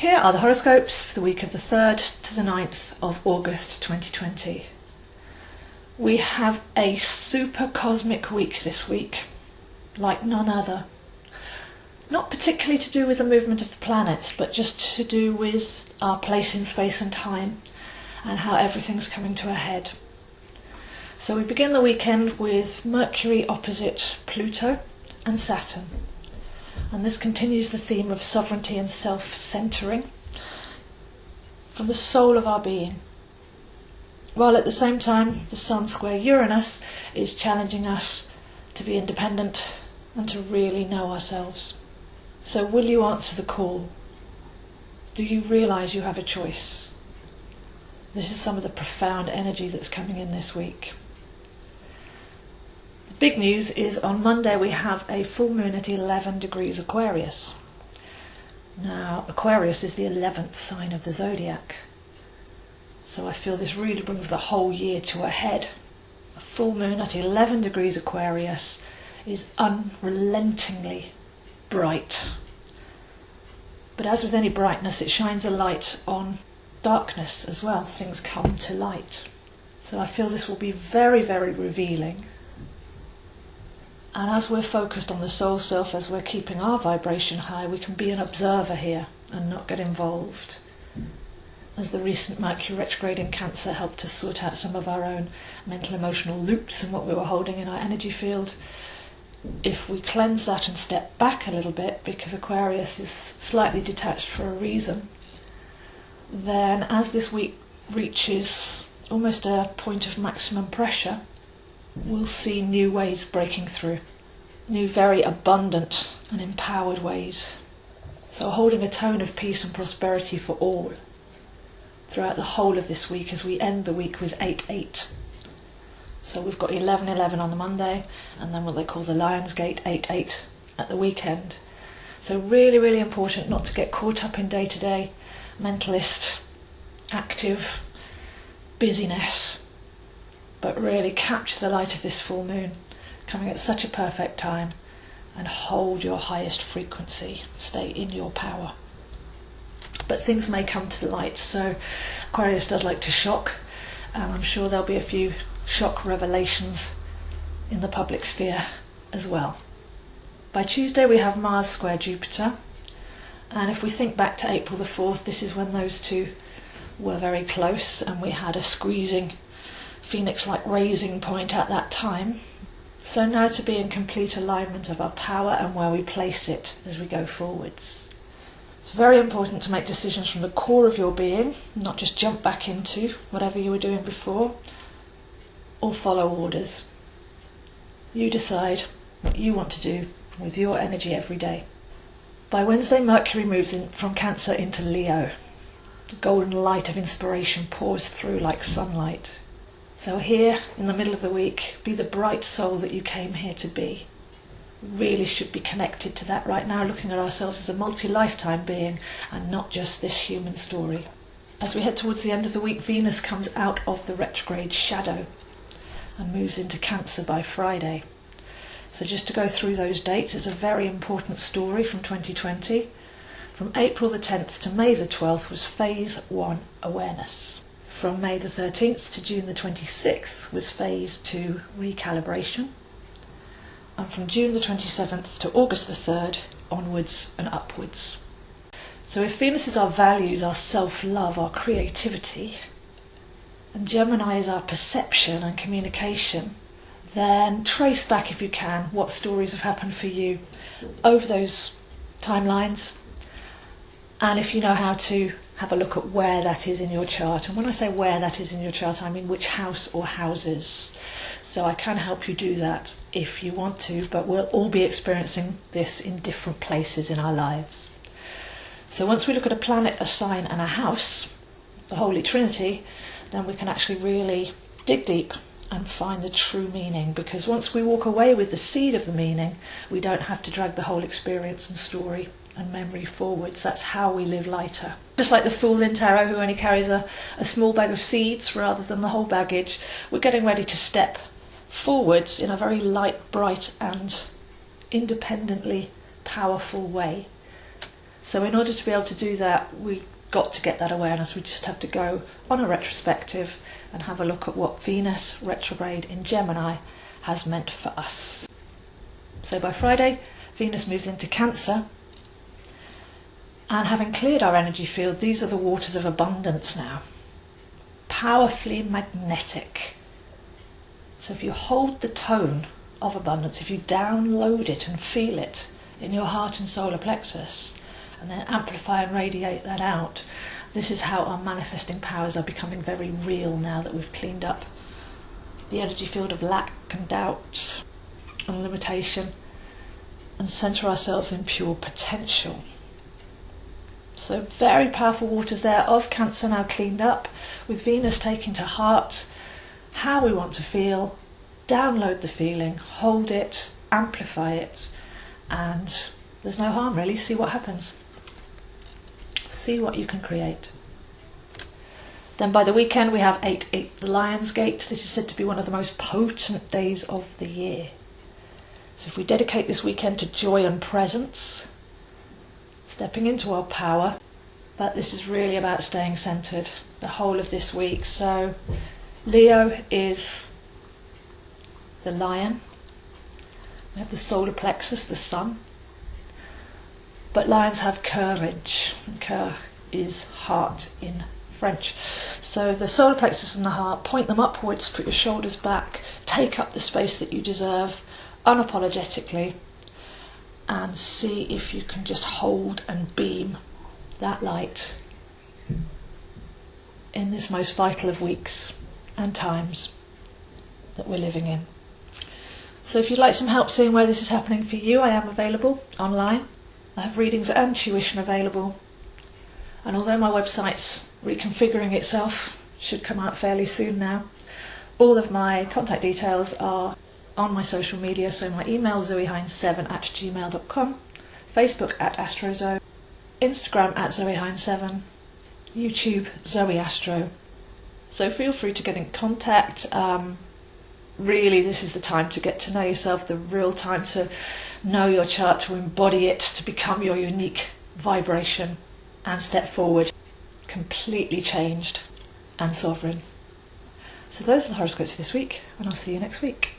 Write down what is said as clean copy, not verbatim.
Here are the horoscopes for the week of the 3rd to the 9th of August 2020. We have a super cosmic week this week, like none other. Not particularly to do with the movement of the planets, but just to do with our place in space and time and how everything's coming to a head. So we begin the weekend with Mercury opposite Pluto and Saturn. And this continues the theme of sovereignty and self-centering from the soul of our being. While at the same time, the Sun square Uranus is challenging us to be independent and to really know ourselves. So will you answer the call? Do you realise you have a choice? This is some of the profound energy that's coming in this week. The big news is on Monday we have a full moon at 11 degrees Aquarius. Now, Aquarius is the 11th sign of the zodiac. So I feel this really brings the whole year to a head. A full moon at 11 degrees Aquarius is unrelentingly bright. But as with any brightness, it shines a light on darkness as well. Things come to light. So I feel this will be very, very revealing. And as we're focused on the soul self, as we're keeping our vibration high, we can be an observer here and not get involved. As the recent Mercury retrograde in Cancer helped us sort out some of our own mental emotional loops and what we were holding in our energy field, if we cleanse that and step back a little bit, because Aquarius is slightly detached for a reason, then as this week reaches almost a point of maximum pressure, we'll see new ways breaking through, new very abundant and empowered ways. So holding a tone of peace and prosperity for all throughout the whole of this week as we end the week with 8-8. So we've got 11-11 on the Monday and then what they call the Lion's Gate 8-8 at the weekend. So really, really important not to get caught up in day-to-day mentalist, active busyness, but really capture the light of this full moon coming at such a perfect time and hold your highest frequency. Stay in your power. But things may come to the light, so Aquarius does like to shock, and I'm sure there'll be a few shock revelations in the public sphere as well. By Tuesday we have Mars square Jupiter, and if we think back to April the 4th, this is when those two were very close and we had a squeezing Phoenix-like raising point at that time. So now to be in complete alignment of our power and where we place it as we go forwards. It's very important to make decisions from the core of your being, not just jump back into whatever you were doing before or follow orders. You decide what you want to do with your energy every day. By Wednesday, Mercury moves in from Cancer into Leo. The golden light of inspiration pours through like sunlight. So here, in the middle of the week, be the bright soul that you came here to be. We really should be connected to that right now, looking at ourselves as a multi-lifetime being and not just this human story. As we head towards the end of the week, Venus comes out of the retrograde shadow and moves into Cancer by Friday. So just to go through those dates, it's a very important story from 2020. From April the 10th to May the 12th was Phase 1 awareness. From May the 13th to June the 26th was Phase 2 recalibration. And from June the 27th to August the 3rd, onwards and upwards. So if Venus is our values, our self-love, our creativity, and Gemini is our perception and communication, then trace back if you can what stories have happened for you over those timelines. And if you know how to, have a look at where that is in your chart. And when I say where that is in your chart, I mean which house or houses. So I can help you do that if you want to, but we'll all be experiencing this in different places in our lives. So once we look at a planet, a sign and a house, the Holy Trinity, then we can actually really dig deep and find the true meaning, because once we walk away with the seed of the meaning, we don't have to drag the whole experience and story and memory forwards. That's how we live lighter. Just like the fool in tarot who only carries a small bag of seeds rather than the whole baggage, we're getting ready to step forwards in a very light, bright and independently powerful way. So in order to be able to do that, we got to get that awareness. We just have to go on a retrospective and have a look at what Venus retrograde in Gemini has meant for us. So by Friday, Venus moves into Cancer, and having cleared our energy field, these are the waters of abundance now. Powerfully magnetic. So if you hold the tone of abundance, if you download it and feel it in your heart and solar plexus, and then amplify and radiate that out, this is how our manifesting powers are becoming very real now that we've cleaned up the energy field of lack and doubt and limitation, and center ourselves in pure potential. So very powerful waters there of Cancer now cleaned up, with Venus taking to heart how we want to feel, download the feeling, hold it, amplify it, and there's no harm really. See what happens. See what you can create. Then by the weekend we have 8/8 the Lion's Gate. This is said to be one of the most potent days of the year. So if we dedicate this weekend to joy and presence, stepping into our power, but this is really about staying centered the whole of this week. So Leo is the lion. We have the solar plexus, the sun. But lions have courage. And cœur is heart in French. So the solar plexus and the heart, point them upwards, put your shoulders back, take up the space that you deserve unapologetically, and see if you can just hold and beam that light in this most vital of weeks and times that we're living in. So if you'd like some help seeing where this is happening for you, I am available online. I have readings and tuition available. And although my website's reconfiguring itself, should come out fairly soon now, all of my contact details are on my social media. So my email zoehines7@gmail.com, Facebook @astrozone, Instagram @zoehines7, YouTube Zoe Astro. So feel free to get in contact. Really, this is the time to get to know yourself, the real time to know your chart, to embody it, to become your unique vibration and step forward completely changed and sovereign. So those are the horoscopes for this week, and I'll see you next week.